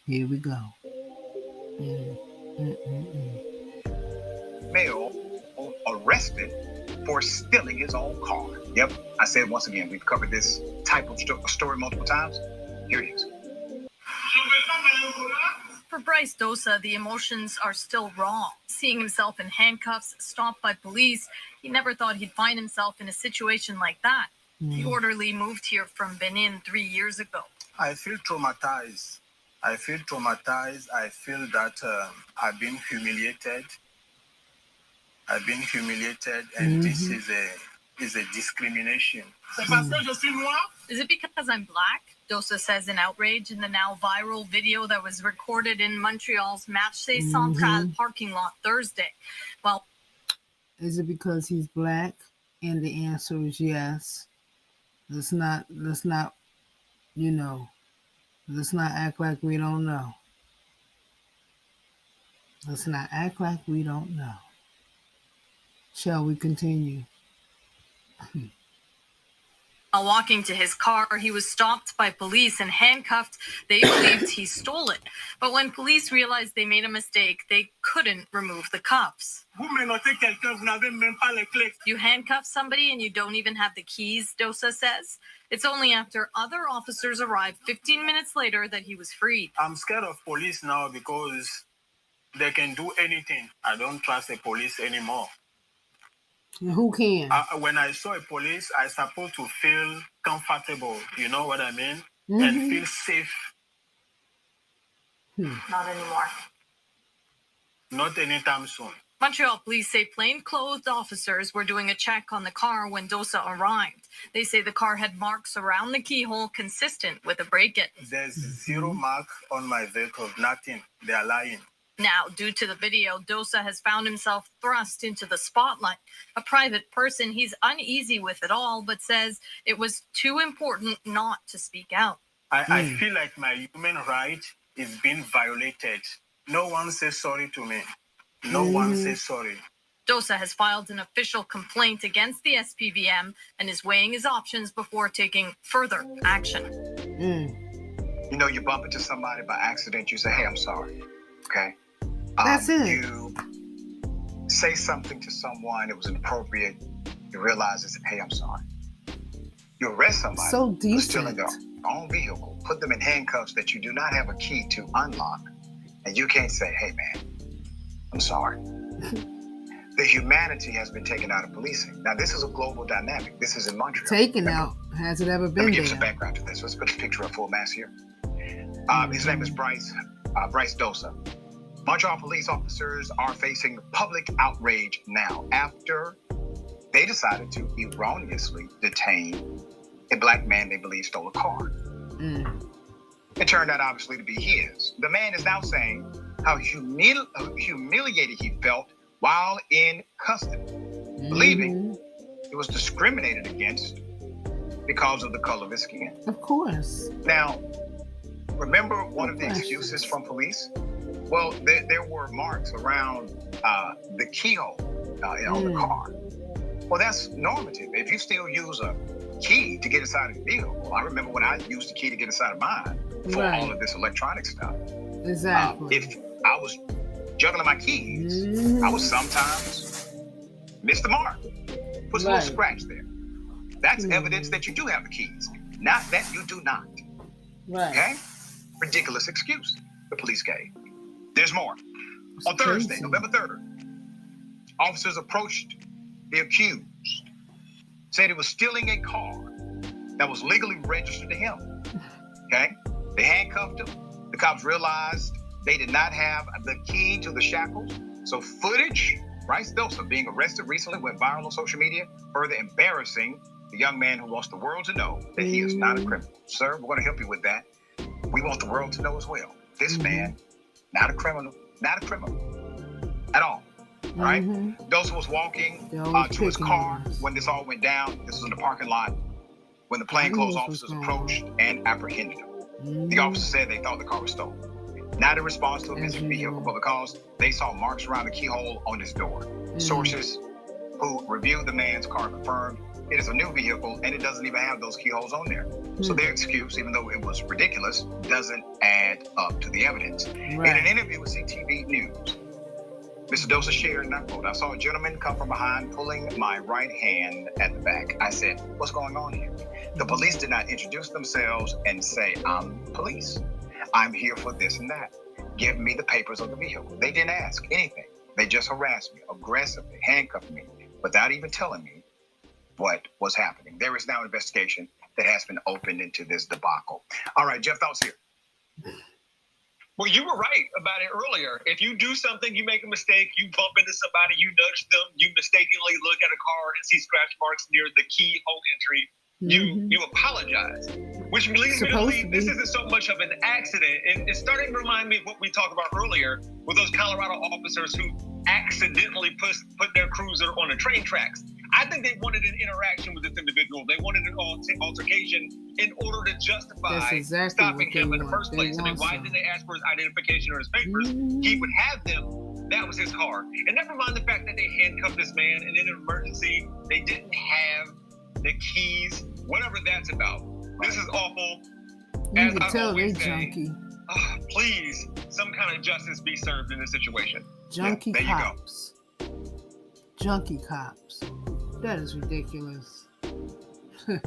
Here we go. Mm, mm, mm, mm. Male arrested for stealing his own car. Yep, I said once again, we've covered this type of story multiple times. Here it is. For Bryce Dosa, the emotions are still raw. Seeing himself in handcuffs, stopped by police, he never thought he'd find himself in a situation like that. The orderly moved here from Benin 3 years ago. I feel traumatized. I feel traumatized. I feel that I've been humiliated. I've been humiliated, and this is a discrimination. Is it because I'm black? Dosa says in outrage in the now viral video that was recorded in Montreal's Marché Central parking lot Thursday. Well, is it because he's black? And the answer is yes. Let's not, you know, let's not act like we don't know. Let's not act like we don't know. Shall we continue? while walking to his car, he was stopped by police and handcuffed. They believed he stole it. But when police realized they made a mistake, they couldn't remove the cuffs. You handcuff somebody and you don't even have the keys, Dosa says. It's only after other officers arrived 15 minutes later that he was freed. I'm scared of police now because they can do anything. I don't trust the police anymore. Who can? When I saw a police, I supposed to feel comfortable. You know what I mean? And feel safe. Not anymore. Not anytime soon. Montreal police say plainclothes officers were doing a check on the car when Dosa arrived. They say the car had marks around the keyhole consistent with a break-in. There's zero mark on my vehicle, nothing. They are lying. Now, due to the video, Dosa has found himself thrust into the spotlight. A private person, he's uneasy with it all, but says it was too important not to speak out. I feel like my human right is being violated. No one says sorry to me. No one says sorry. Dosa has filed an official complaint against the SPVM and is weighing his options before taking further action. You know, you bump into somebody by accident, you say, hey, I'm sorry. Okay? That's it. You say something to someone, it was inappropriate, you realize it's, hey, I'm sorry. You arrest somebody So for stealing decent. their own vehicle, put them in handcuffs that you do not have a key to unlock, and you can't say, hey, man, I'm sorry. The humanity has been taken out of policing. Now, this is a global dynamic. This is in Montreal. Taken out. Has it ever Let been me give some there? background to this. Let's put the picture up full mass here. His name is Bryce Dosa. Montreal police officers are facing public outrage now after they decided to erroneously detain a black man they believe stole a car. It turned out obviously to be his. The man is now saying how humiliated he felt while in custody, believing he was discriminated against because of the color of his skin. Of course. Now, remember one of the excuses from police? Well, there were marks around the keyhole on the car. Well, that's normative. If you still use a key to get inside of the vehicle, I remember when I used the key to get inside of mine for all of this electronic stuff. Exactly. If I was juggling my keys, I would sometimes miss the mark. Put a little scratch there. That's evidence that you do have the keys, not that you do not. Right. Okay? Ridiculous excuse the police gave. There's more. On Thursday, November 3rd, officers approached the accused, said he was stealing a car that was legally registered to him. Okay? They handcuffed him. The cops realized they did not have the key to the shackles. So footage, Bryce Dosa being arrested recently, went viral on social media, further embarrassing the young man who wants the world to know that he is not a criminal. Sir, we're going to help you with that. We want the world to know as well. This man, not a criminal at all. All right? Dosa was walking to his car when this all went down. This was in the parking lot when the plainclothes officers approached and apprehended him. The officers said they thought the car was stolen. Not in response to a missing vehicle, but because they saw marks around the keyhole on his door. Sources who reviewed the man's car confirmed it is a new vehicle and it doesn't even have those keyholes on there. So their excuse, even though it was ridiculous, doesn't add up to the evidence. Right. In an interview with CTV News, Mr. Dosa shared, and I quote, "I saw a gentleman come from behind pulling my right hand at the back. I said, what's going on here? The police did not introduce themselves and say, I'm police. I'm here for this and that. Give me the papers of the vehicle." They didn't ask anything. They just harassed me, aggressively, handcuffed me, without even telling me what was happening. There is now an investigation that has been opened into this debacle. All right, Jeff, thoughts here. Well, you were right about it earlier. If you do something, you make a mistake, you bump into somebody, you nudge them, you mistakenly look at a car and see scratch marks near the keyhole entry, you apologize. Which leads me to believe this isn't so much of an accident. It's starting to remind me of what we talked about earlier with those Colorado officers who accidentally put their cruiser on the train tracks. I think they wanted an interaction with this individual. They wanted an altercation in order to justify stopping him in the first place. I mean, why didn't they ask for his identification or his papers? He would have them. That was his car. And never mind the fact that they handcuffed this man and in an emergency, they didn't have the keys, whatever that's about. This is awful. You can tell they junkie. Please, some kind of justice be served in this situation. Junkie cops. Junkie cops. That is ridiculous. Ridiculous.